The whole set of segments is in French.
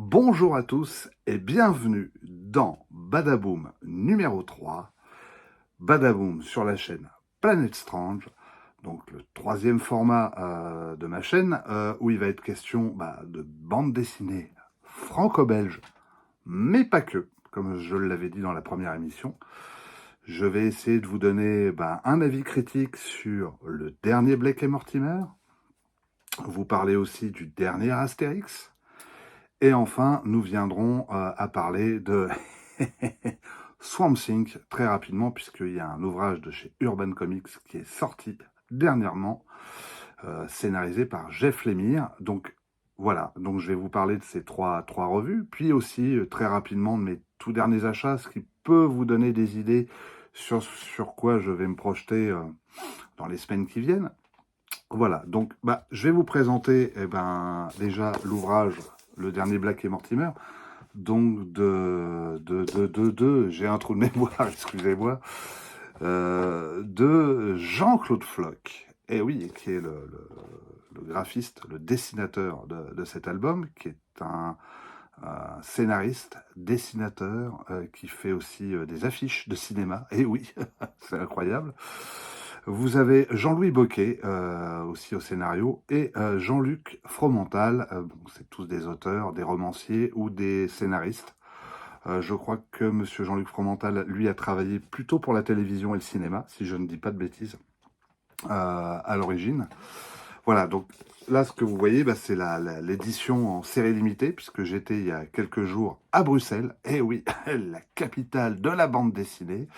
Bonjour à tous et bienvenue dans Badaboom numéro 3, Badaboom sur la chaîne Planet Strange, donc le troisième format de ma chaîne où il va être question de bande dessinée franco-belge, mais pas que, comme je l'avais dit dans la première émission. Je vais essayer de vous donner un avis critique sur le dernier Blake et Mortimer, vous parler aussi du dernier Astérix. Et enfin, nous viendrons à parler de Swamp Thing très rapidement, puisqu'il y a un ouvrage de chez Urban Comics qui est sorti dernièrement, scénarisé par Jeff Lemire. Donc voilà, donc je vais vous parler de ces trois revues, puis aussi très rapidement de mes tout derniers achats, ce qui peut vous donner des idées sur quoi je vais me projeter dans les semaines qui viennent. Voilà, donc je vais vous présenter déjà l'ouvrage Le dernier Blake et Mortimer, donc j'ai un trou de mémoire, excusez-moi, de Jean-Claude Floch, et oui, qui est le graphiste, le dessinateur de cet album, qui est un scénariste, dessinateur, qui fait aussi des affiches de cinéma, et oui, c'est incroyable. Vous avez Jean-Louis Bocquet, aussi au scénario, et Jean-Luc Fromental. C'est tous des auteurs, des romanciers ou des scénaristes. Je crois que monsieur Jean-Luc Fromental, lui, a travaillé plutôt pour la télévision et le cinéma, si je ne dis pas de bêtises, à l'origine. Voilà, donc là, ce que vous voyez, c'est l'édition en série limitée, puisque j'étais il y a quelques jours à Bruxelles, et oui, la capitale de la bande dessinée,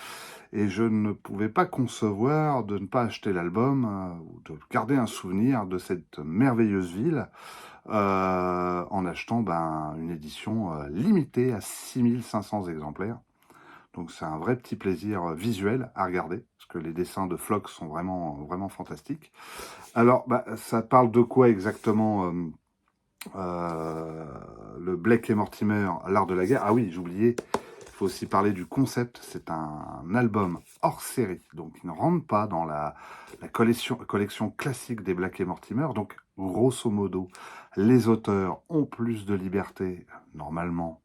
et je ne pouvais pas concevoir de ne pas acheter l'album, ou de garder un souvenir de cette merveilleuse ville, en achetant une édition limitée à 6500 exemplaires. Donc c'est un vrai petit plaisir visuel à regarder, parce que les dessins de Floch sont vraiment, vraiment fantastiques. Alors, ça parle de quoi exactement le Blake et Mortimer, l'art de la guerre? Ah oui, j'oubliais, il faut aussi parler du concept. C'est un album hors série, donc il ne rentre pas dans la collection classique des Blake et Mortimer. Donc, grosso modo, les auteurs ont plus de liberté, normalement,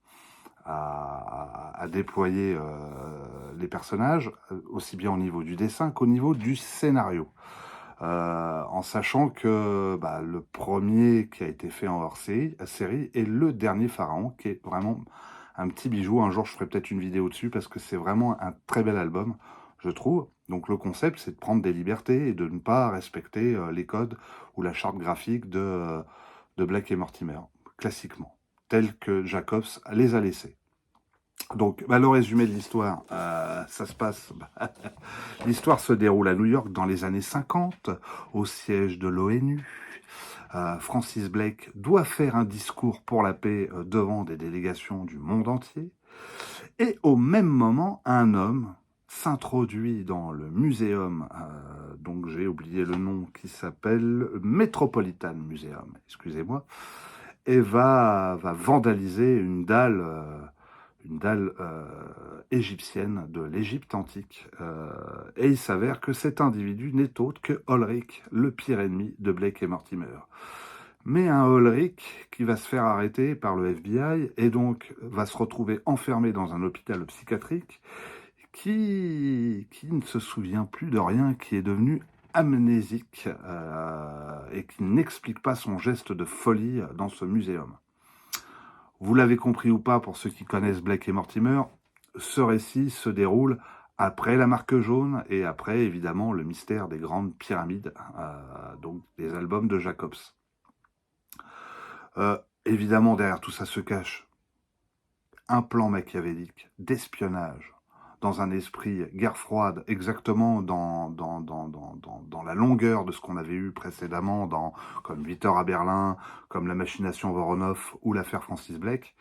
à déployer les personnages, aussi bien au niveau du dessin qu'au niveau du scénario. En sachant que le premier qui a été fait en hors-série est le dernier Pharaon, qui est vraiment un petit bijou. Un jour, je ferai peut-être une vidéo dessus, parce que c'est vraiment un très bel album, je trouve. Donc le concept, c'est de prendre des libertés et de ne pas respecter les codes ou la charte graphique de Blake et Mortimer, classiquement, tels que Jacobs les a laissés. Donc, le résumé de l'histoire, ça se passe... l'histoire se déroule à New York dans les années 50, au siège de l'ONU. Francis Blake doit faire un discours pour la paix devant des délégations du monde entier. Et au même moment, un homme s'introduit dans le muséum, donc j'ai oublié le nom, qui s'appelle Metropolitan Museum, excusez-moi, et va vandaliser une dalle égyptienne de l'Égypte antique. Et il s'avère que cet individu n'est autre que Ulrich, le pire ennemi de Blake et Mortimer. Mais un Ulrich qui va se faire arrêter par le FBI et donc va se retrouver enfermé dans un hôpital psychiatrique, qui ne se souvient plus de rien, qui est devenu amnésique et qui n'explique pas son geste de folie dans ce muséum. Vous l'avez compris ou pas, pour ceux qui connaissent Blake et Mortimer, ce récit se déroule après la marque jaune et après, évidemment, le mystère des grandes pyramides, donc des albums de Jacobs. Évidemment, derrière tout ça se cache un plan machiavélique d'espionnage, dans un esprit guerre froide, exactement dans la longueur de ce qu'on avait eu précédemment, comme 8 heures à Berlin, comme La machination Voronov ou l'affaire Francis Blake.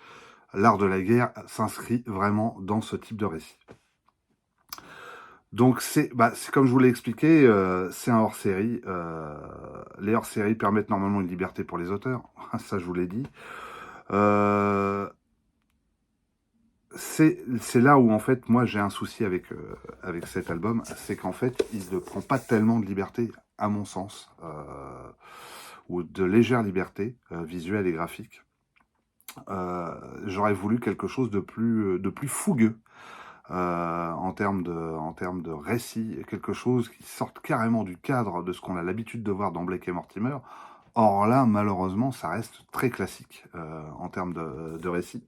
L'art de la guerre s'inscrit vraiment dans ce type de récit. Donc c'est comme je vous l'ai expliqué, c'est un hors-série. Les hors-séries permettent normalement une liberté pour les auteurs, ça je vous l'ai dit. C'est là où en fait moi j'ai un souci avec cet album, c'est qu'en fait il ne prend pas tellement de liberté, à mon sens, ou de légère liberté visuelle et graphique. j'aurais voulu quelque chose de plus fougueux en termes de récit, quelque chose qui sorte carrément du cadre de ce qu'on a l'habitude de voir dans Blake et Mortimer. Or là, malheureusement, ça reste très classique en termes de récit.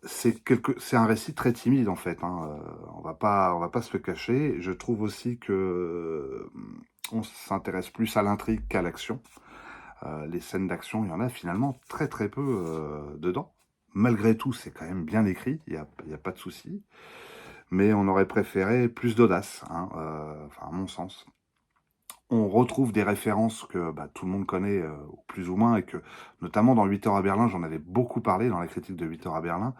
C'est un récit très timide en fait, hein. On va pas se le cacher. Je trouve aussi que on s'intéresse plus à l'intrigue qu'à l'action. Les scènes d'action, il y en a finalement très très peu dedans. Malgré tout, c'est quand même bien écrit, il y a pas de souci. Mais on aurait préféré plus d'audace, hein, enfin à mon sens. On retrouve des références que tout le monde connaît, plus ou moins, et que, notamment dans 8 heures à Berlin, j'en avais beaucoup parlé dans la critique de 8 heures à Berlin,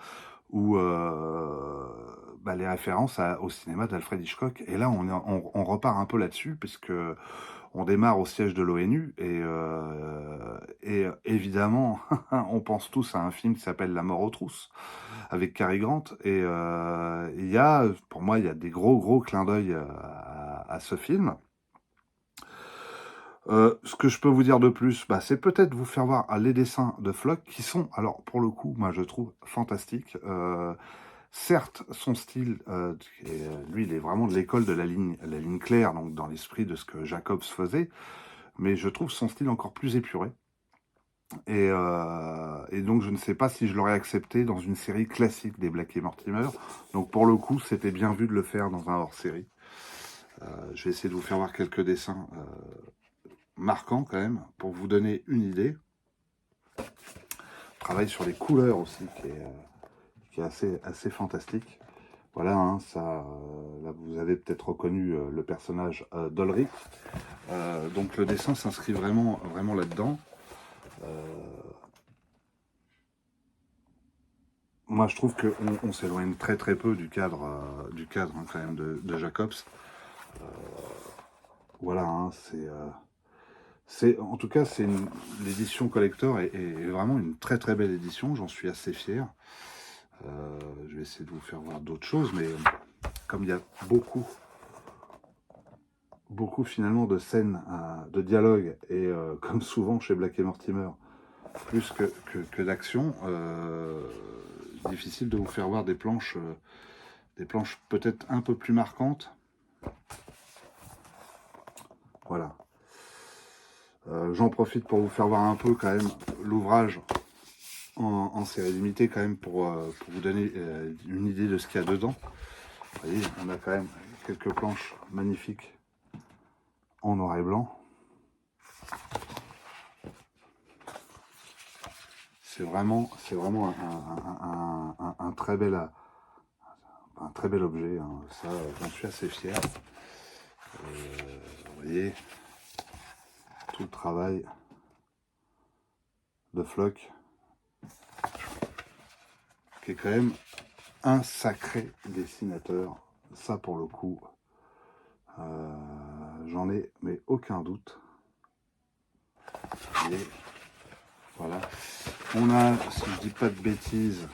où les références au cinéma d'Alfred Hitchcock. Et là, on repart un peu là-dessus, puisque on démarre au siège de l'ONU, et évidemment, on pense tous à un film qui s'appelle La mort aux trousses, avec Cary Grant, et pour moi, il y a des gros clins d'œil à ce film. Ce que je peux vous dire de plus, c'est peut-être vous faire voir les dessins de Flock, qui sont, alors pour le coup, moi je trouve fantastiques. Certes, son style, lui, il est vraiment de l'école de la ligne claire, donc dans l'esprit de ce que Jacobs faisait, mais je trouve son style encore plus épuré. Et donc je ne sais pas si je l'aurais accepté dans une série classique des Blake et Mortimer. Donc pour le coup, c'était bien vu de le faire dans un hors-série. Je vais essayer de vous faire voir quelques dessins marquants quand même, pour vous donner une idée. Travaille sur les couleurs aussi, qui est assez fantastique. Voilà, hein, ça, là vous avez peut-être reconnu le personnage d'Olric. Donc le dessin s'inscrit vraiment là-dedans. Moi je trouve qu'on s'éloigne très peu du cadre hein, quand même de Jacobs. Voilà, hein, en tout cas, l'édition collector est vraiment une très belle édition, j'en suis assez fier. Je vais essayer de vous faire voir d'autres choses, mais comme il y a beaucoup finalement de scènes de dialogue, et comme souvent chez Blake et Mortimer, plus que d'action, difficile de vous faire voir des planches peut-être un peu plus marquantes. Voilà. J'en profite pour vous faire voir un peu quand même l'ouvrage en série limitée, quand même, pour vous donner une idée de ce qu'il y a dedans. Vous voyez, on a quand même quelques planches magnifiques en noir et blanc. C'est vraiment un très bel objet, hein. Ça, j'en suis assez fier. Vous voyez tout le travail de Flock, qui est quand même un sacré dessinateur. Ça, pour le coup, j'en ai mais aucun doute. Et voilà. On a, si je dis pas de bêtises,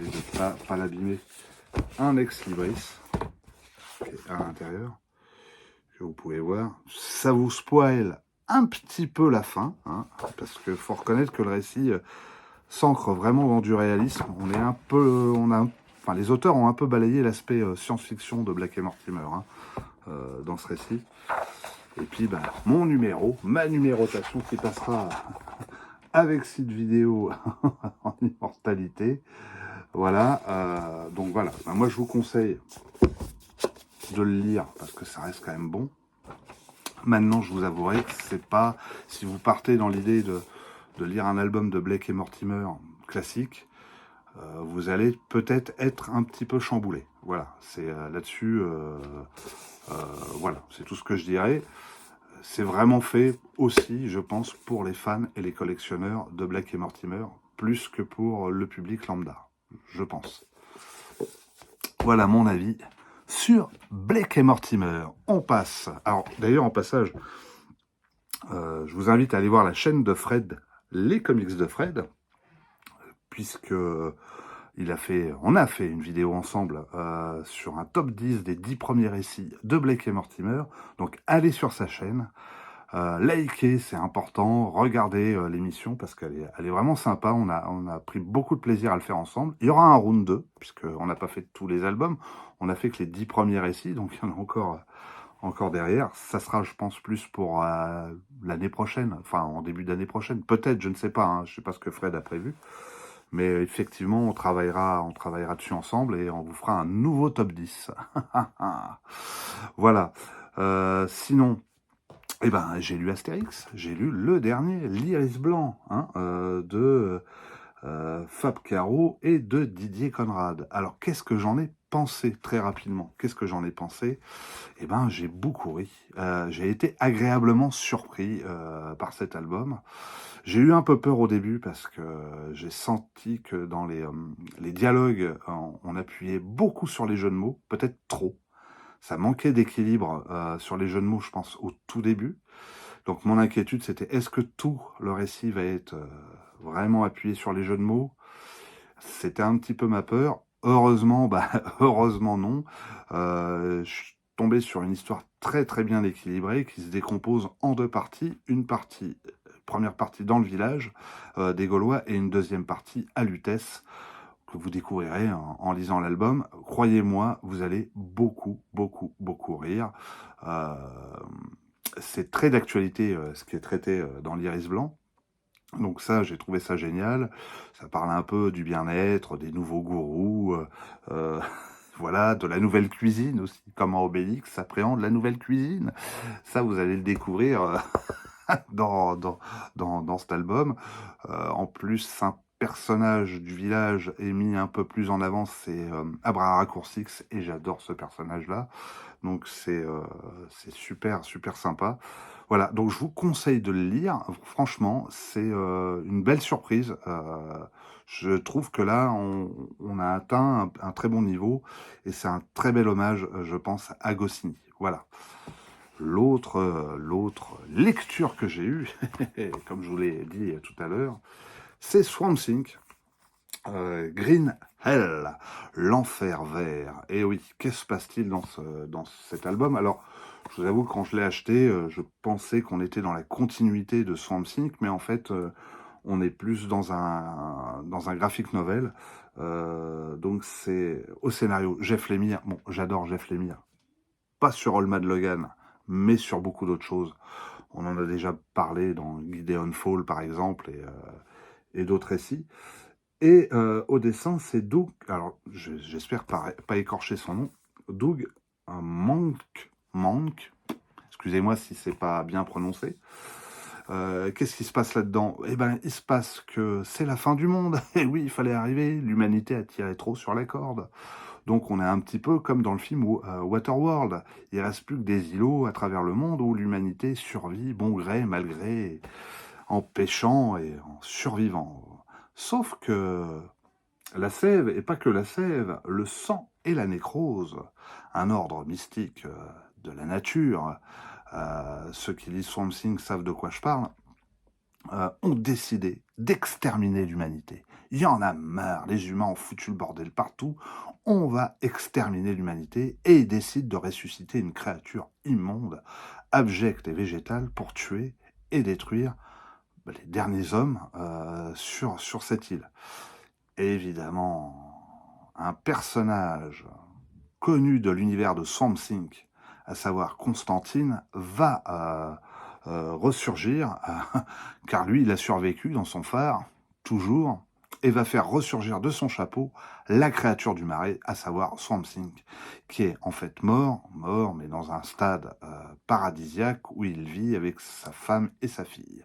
et de pas l'abîmer, un ex-libris à l'intérieur, que vous pouvez voir. Ça vous spoil un petit peu la fin, hein, parce qu'il faut reconnaître que le récit s'ancre vraiment dans du réalisme. Les auteurs ont un peu balayé l'aspect science-fiction de Blake et Mortimer, hein, dans ce récit. Et puis, ma numérotation qui passera avec site vidéo en immortalité. Voilà, donc voilà. Moi, je vous conseille de le lire parce que ça reste quand même bon. Maintenant, je vous avouerai que c'est pas, si vous partez dans l'idée de lire un album de Blake et Mortimer classique, vous allez peut-être être un petit peu chamboulé. Voilà, c'est là-dessus, voilà, c'est tout ce que je dirais. C'est vraiment fait aussi, je pense, pour les fans et les collectionneurs de Blake et Mortimer, plus que pour le public lambda, je pense. Voilà mon avis sur Blake et Mortimer. On passe. Alors, d'ailleurs, en passage, je vous invite à aller voir la chaîne de Fred, les comics de Fred, puisque on a fait une vidéo ensemble sur un top 10 des 10 premiers récits de Blake et Mortimer. Donc, allez sur sa chaîne. Likez, c'est important. Regardez l'émission parce elle est vraiment sympa. On a pris beaucoup de plaisir à le faire ensemble. Il y aura un round 2, puisqu'on n'a pas fait tous les albums. On a fait que les 10 premiers récits, donc il y en a encore derrière. Ça sera, je pense, plus pour l'année prochaine, enfin en début d'année prochaine. Peut-être, je ne sais pas, hein, je ne sais pas ce que Fred a prévu. Mais effectivement, on travaillera dessus ensemble et on vous fera un nouveau top 10. Voilà. Sinon, eh ben, j'ai lu Astérix, j'ai lu le dernier, l'Iris Blanc, hein, de Fab Caro et de Didier Conrad. Alors, qu'est-ce que j'en ai pensé très rapidement? Qu'est-ce que j'en ai pensé? Eh ben, j'ai beaucoup ri. J'ai été agréablement surpris par cet album. J'ai eu un peu peur au début parce que j'ai senti que dans les dialogues, on appuyait beaucoup sur les jeux de mots, peut-être trop. Ça manquait d'équilibre sur les jeux de mots, je pense, au tout début. Donc mon inquiétude, c'était est-ce que tout le récit va être vraiment appuyé sur les jeux de mots? C'était un petit peu ma peur. Heureusement, heureusement non. Je suis tombé sur une histoire très très bien équilibrée qui se décompose en deux parties. Une partie, première partie dans le village des Gaulois et une deuxième partie à Lutèce que vous découvrirez en lisant l'album. Croyez-moi, vous allez beaucoup, beaucoup, beaucoup rire. C'est très d'actualité ce qui est traité dans l'Iris Blanc. Donc ça, j'ai trouvé ça génial. Ça parle un peu du bien-être, des nouveaux gourous, voilà, de la nouvelle cuisine aussi. Comment Obélix s'appréhende la nouvelle cuisine. Ça, vous allez le découvrir dans cet album. En plus, un personnage du village est mis un peu plus en avant, c'est Abrara Coursix, et j'adore ce personnage-là. Donc c'est super, super sympa. Voilà, donc je vous conseille de le lire. Franchement, c'est une belle surprise. Je trouve que là, on a atteint un très bon niveau et c'est un très bel hommage, je pense, à Goscinny. Voilà. L'autre lecture que j'ai eue, comme je vous l'ai dit tout à l'heure, c'est Swamp Thing, Green Hell, l'enfer vert. Et oui, qu'est-ce qui se passe-t-il dans cet album? Alors, je vous avoue, quand je l'ai acheté, je pensais qu'on était dans la continuité de Swamp Thing, mais en fait, on est plus dans un graphic novel. Donc c'est au scénario Jeff Lemire. Bon, j'adore Jeff Lemire. Pas sur Old Man Logan, mais sur beaucoup d'autres choses. On en a déjà parlé dans Gideon Fall, par exemple, et d'autres récits. Et au dessin, c'est Doug, alors j'espère pas écorcher son nom, Doug Mank, excusez-moi si c'est pas bien prononcé. Qu'est-ce qui se passe là-dedans? Eh ben, il se passe que c'est la fin du monde. Et oui, il fallait arriver. L'humanité a tiré trop sur la corde. Donc on est un petit peu comme dans le film Waterworld. Il reste plus que des îlots à travers le monde où l'humanité survit bon gré, mal gré, en pêchant et en survivant. Sauf que la sève, et pas que la sève, le sang et la nécrose, un ordre mystique de la nature, ceux qui lisent Swamp Thing savent de quoi je parle, ont décidé d'exterminer l'humanité. Il y en a marre, les humains ont foutu le bordel partout, on va exterminer l'humanité, et ils décident de ressusciter une créature immonde, abjecte et végétale pour tuer et détruire les derniers hommes sur cette île. Et évidemment, un personnage connu de l'univers de Swamp Thing, à savoir Constantine, va ressurgir, car lui, il a survécu dans son phare, toujours, et va faire ressurgir de son chapeau la créature du marais, à savoir Swamp Thing, qui est en fait mort, mais dans un stade paradisiaque où il vit avec sa femme et sa fille.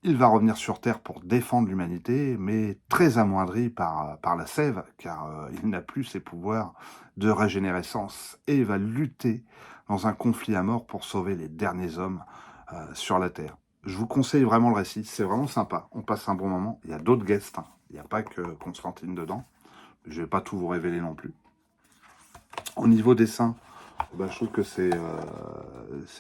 Il va revenir sur Terre pour défendre l'humanité, mais très amoindri par la sève, car il n'a plus ses pouvoirs de régénérescence, et il va lutter dans un conflit à mort pour sauver les derniers hommes sur la Terre. Je vous conseille vraiment le récit, c'est vraiment sympa, on passe un bon moment. Il y a d'autres guests, hein. Il n'y a pas que Constantine dedans, je ne vais pas tout vous révéler non plus. Au niveau dessin, je trouve que c'est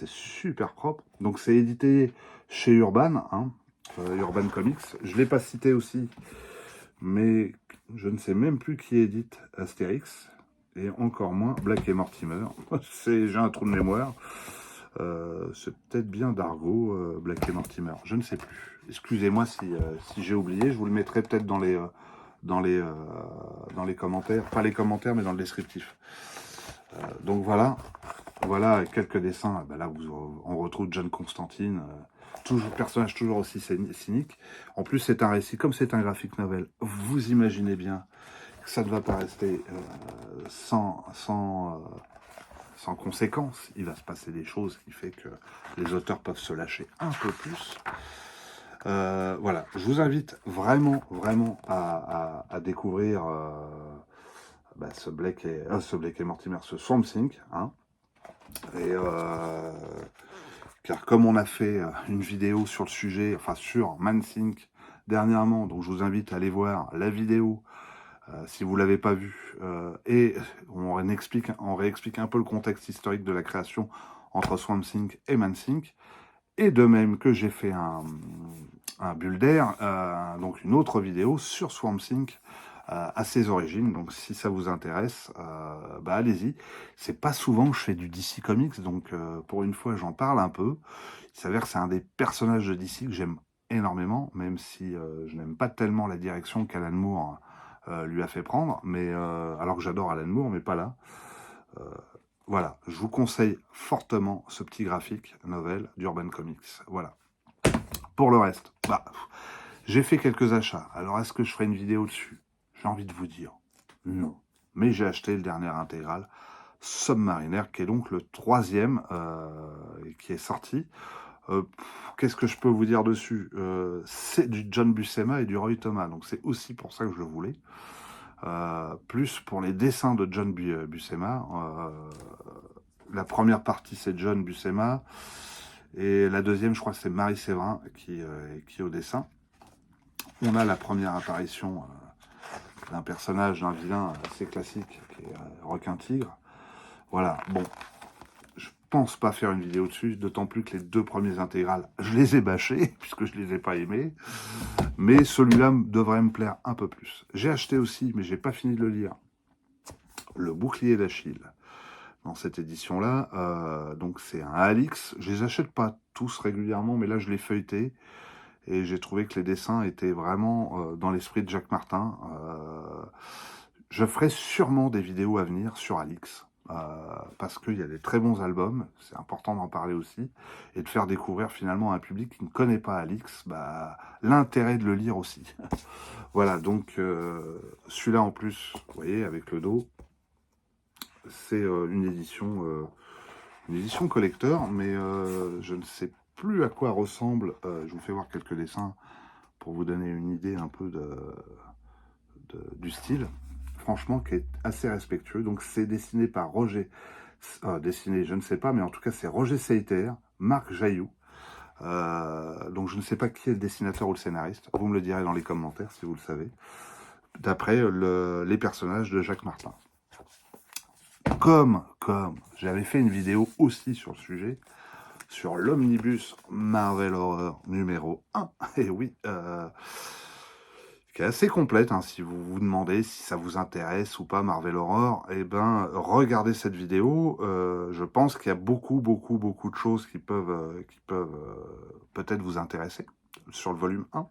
super propre. Donc c'est édité chez Urban, hein, Urban Comics. Je ne l'ai pas cité aussi, mais je ne sais même plus qui édite Astérix, et encore moins Black et Mortimer. J'ai un trou de mémoire. C'est peut-être bien d'Argo, Black et Mortimer, je ne sais plus. Excusez-moi si j'ai oublié, je vous le mettrai peut-être dans les commentaires, pas les commentaires, mais dans le descriptif. Donc voilà quelques dessins. Ben là, on retrouve John Constantine, personnage toujours aussi cynique. En plus, c'est un récit, comme c'est un graphic novel, vous imaginez bien que ça ne va pas rester sans conséquence. Il va se passer des choses qui fait que les auteurs peuvent se lâcher un peu plus. Voilà, je vous invite vraiment à découvrir ce Blake et Mortimer, ce Swamp Thing, hein. Et car comme on a fait une vidéo sur le sujet, enfin sur Man-Thing dernièrement, donc je vous invite à aller voir la vidéo si vous ne l'avez pas vue, et on réexplique un peu le contexte historique de la création entre Swamp Thing et Man-Thing. Et de même que j'ai fait un Builder, donc une autre vidéo sur Swamp Thing à ses origines. Donc si ça vous intéresse, allez-y. C'est pas souvent que je fais du DC Comics, donc pour une fois j'en parle un peu. Il s'avère que c'est un des personnages de DC que j'aime énormément, même si je n'aime pas tellement la direction qu'Alan Moore lui a fait prendre, mais alors que j'adore Alan Moore, mais pas là. Voilà, je vous conseille fortement ce petit graphique novel d'Urban Comics. Voilà. Pour le reste, j'ai fait quelques achats. Alors, est-ce que je ferai une vidéo dessus? J'ai envie de vous dire non. Mais j'ai acheté le dernier intégral, Submariner, qui est donc le 3e qui est sorti. Qu'est-ce que je peux vous dire dessus? C'est du John Buscema et du Roy Thomas, donc c'est aussi pour ça que je le voulais. Plus pour les dessins de John Buscema. La première partie, c'est John Buscema. Et la deuxième, je crois que c'est Marie Séverin qui est au dessin. On a la première apparition d'un personnage, d'un vilain assez classique, qui est Requin-Tigre. Voilà, bon. Je pense pas faire une vidéo dessus, d'autant plus que les 2 premiers intégrales, je les ai bâchés, puisque je les ai pas aimés. Mais celui-là devrait me plaire un peu plus. J'ai acheté aussi, mais j'ai pas fini de le lire, le Bouclier d'Achille. Dans cette édition-là, donc c'est un Alix. Je les achète pas tous régulièrement, mais là je l'ai feuilleté. Et j'ai trouvé que les dessins étaient vraiment dans l'esprit de Jacques Martin. Je ferai sûrement des vidéos à venir sur Alix. Parce qu'il y a des très bons albums, c'est important d'en parler aussi, et de faire découvrir finalement à un public qui ne connaît pas Alix, l'intérêt de le lire aussi. Voilà, donc celui-là en plus, vous voyez, avec le dos, c'est une édition collector, mais je ne sais plus à quoi ressemble. Je vous fais voir quelques dessins pour vous donner une idée un peu du style. Franchement, qui est assez respectueux. Donc, c'est dessiné par Roger. Dessiné, je ne sais pas, mais en tout cas, c'est Roger Seiter, Marc Jailloux. Donc, je ne sais pas qui est le dessinateur ou le scénariste. Vous me le direz dans les commentaires si vous le savez. D'après les personnages de Jacques Martin. Comme j'avais fait une vidéo aussi sur le sujet, sur l'omnibus Marvel Horror numéro 1, et oui, qui est assez complète, hein, si vous vous demandez si ça vous intéresse ou pas Marvel Horror, eh ben, regardez cette vidéo, je pense qu'il y a beaucoup de choses qui peuvent peut-être vous intéresser sur le volume 1.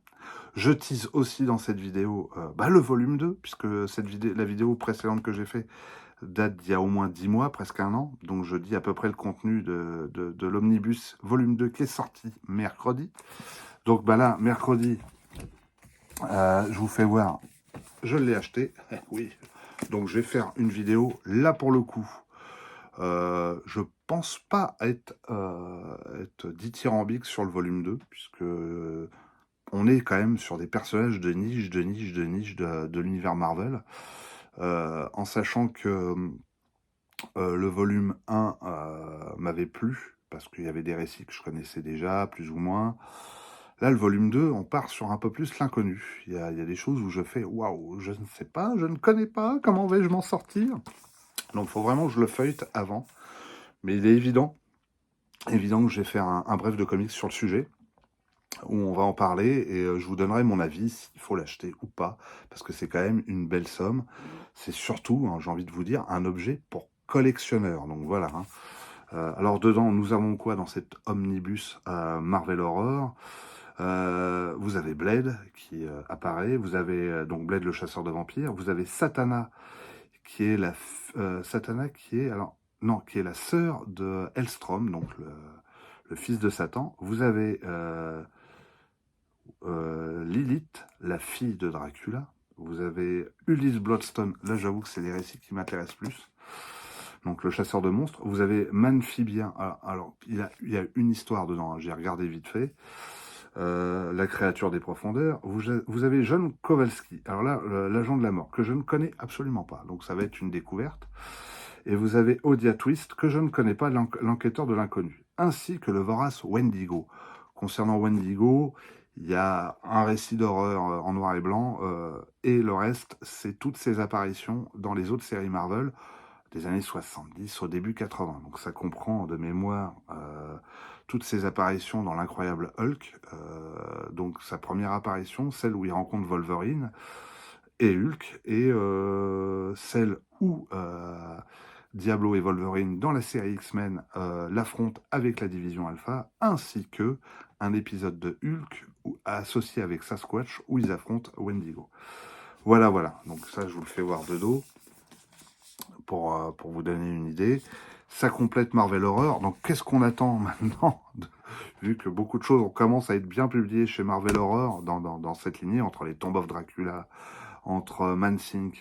Je tease aussi dans cette vidéo le volume 2, puisque la vidéo précédente que j'ai fait date d'il y a au moins 10 mois, presque un an. Donc je dis à peu près le contenu de l'Omnibus volume 2 qui est sorti mercredi. Donc là, mercredi, je vous fais voir, je l'ai acheté, oui. Donc je vais faire une vidéo, là pour le coup. Je pense pas être dithyrambique sur le volume 2, puisque on est quand même sur des personnages de niche de l'univers Marvel. En sachant que le volume 1 m'avait plu, parce qu'il y avait des récits que je connaissais déjà, plus ou moins. Là, le volume 2, on part sur un peu plus l'inconnu. Il y a des choses où je fais « Waouh, je ne sais pas, je ne connais pas, comment vais-je m'en sortir ?» Donc, il faut vraiment que je le feuillete avant. Mais il est évident que je vais faire un bref de comics sur le sujet, où on va en parler, et je vous donnerai mon avis, s'il faut l'acheter ou pas, parce que c'est quand même une belle somme. C'est surtout, hein, j'ai envie de vous dire, un objet pour collectionneur. Donc voilà, hein. Alors dedans, nous avons quoi dans cet omnibus Marvel Horror? Vous avez Blade qui apparaît, vous avez donc Blade le chasseur de vampires, vous avez Satana qui est Satana qui est alors non qui est la sœur de Hellstrom, donc le fils de Satan. Vous avez Lilith, la fille de Dracula. Vous avez Ulysse Bloodstone. Là, j'avoue que c'est des récits qui m'intéressent plus. Donc, le chasseur de monstres. Vous avez Manphibien. Alors il y a une histoire dedans. Hein, j'ai regardé vite fait. La créature des profondeurs. Vous avez John Kowalski. Alors là, l'agent de la mort, que je ne connais absolument pas. Donc, ça va être une découverte. Et vous avez Odia Twist, que je ne connais pas, l'enquêteur de l'inconnu. Ainsi que le vorace Wendigo. Concernant Wendigo, il y a un récit d'horreur en noir et blanc, et le reste, c'est toutes ses apparitions dans les autres séries Marvel des années 70 au début 80. Donc ça comprend de mémoire toutes ses apparitions dans l'incroyable Hulk. Donc sa première apparition, celle où il rencontre Wolverine et Hulk, et celle où Diablo et Wolverine dans la série X-Men l'affrontent avec la division Alpha, ainsi que un épisode de Hulk associé avec Sasquatch où ils affrontent Wendigo. Voilà, voilà. Donc ça, je vous le fais voir de dos pour vous donner une idée. Ça complète Marvel Horror. Donc qu'est-ce qu'on attend maintenant vu que beaucoup de choses commencent à être bien publiées chez Marvel Horror dans cette lignée, entre les Tomb of Dracula, entre Man-Thing,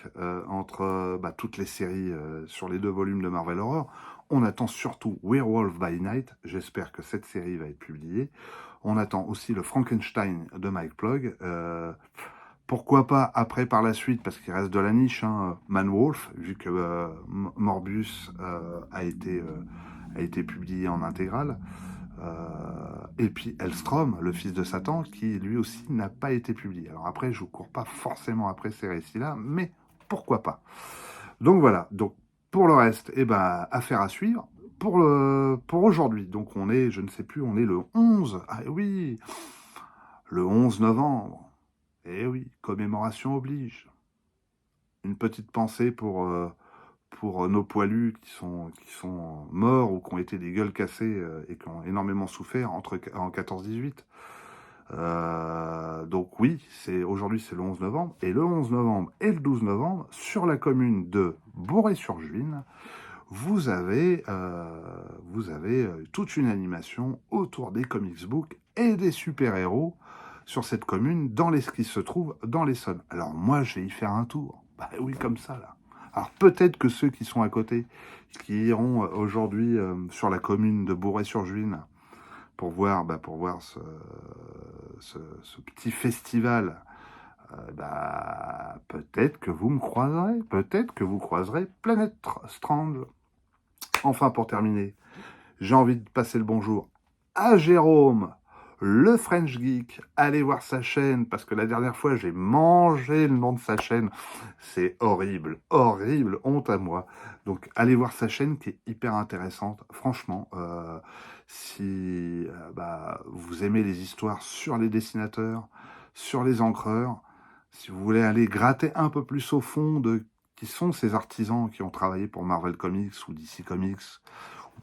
entre toutes les séries sur les 2 volumes de Marvel Horror. On attend surtout Werewolf by Night. J'espère que cette série va être publiée. On attend aussi le Frankenstein de Mike Ploug. Pourquoi pas après par la suite, parce qu'il reste de la niche, hein, Man-Wolf, vu que Morbius a été publié en intégrale. Et puis Hellstrom, le fils de Satan, qui lui aussi n'a pas été publié. Alors après, je ne cours pas forcément après ces récits-là, mais pourquoi pas. Donc voilà, donc pour le reste, affaire à suivre. Pour aujourd'hui, donc on est, je ne sais plus, on est le 11, ah oui, le 11 novembre. Eh oui, commémoration oblige. Une petite pensée pour nos poilus qui sont morts ou qui ont été des gueules cassées et qui ont énormément souffert en 14-18. Donc oui, aujourd'hui c'est le 11 novembre, et le 11 novembre et le 12 novembre, sur la commune de Bourret-sur-Juine, vous avez toute une animation autour des comics books et des super-héros sur cette commune, qui se trouve dans l'Essonne. Alors moi, je vais y faire un tour. Bah oui, comme ça, là. Alors peut-être que ceux qui sont à côté, qui iront aujourd'hui sur la commune de Bourret-sur-Juine pour voir ce petit festival, peut-être que vous me croiserez, peut-être que vous croiserez Planète Strange. Enfin, pour terminer, j'ai envie de passer le bonjour à Jérôme, le French Geek. Allez voir sa chaîne, parce que la dernière fois, j'ai mangé le nom de sa chaîne. C'est horrible, horrible, honte à moi. Donc, allez voir sa chaîne qui est hyper intéressante. Franchement, si vous aimez les histoires sur les dessinateurs, sur les encreurs, si vous voulez aller gratter un peu plus au fond de qui sont ces artisans qui ont travaillé pour Marvel Comics ou DC Comics,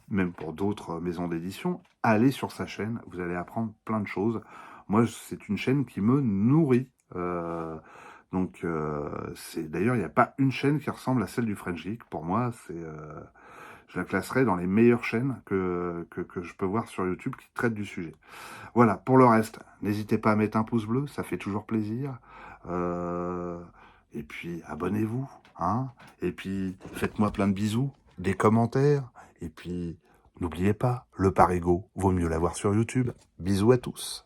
même pour d'autres maisons d'édition, allez sur sa chaîne, vous allez apprendre plein de choses. Moi, c'est une chaîne qui me nourrit. D'ailleurs, il n'y a pas une chaîne qui ressemble à celle du French Geek. Pour moi, je la classerai dans les meilleures chaînes que je peux voir sur YouTube qui traitent du sujet. Voilà, pour le reste, n'hésitez pas à mettre un pouce bleu, ça fait toujours plaisir. Et puis, abonnez-vous. Hein, et puis, faites-moi plein de bisous, des commentaires. Et puis, n'oubliez pas, le Parigo, vaut mieux l'avoir sur YouTube. Bisous à tous.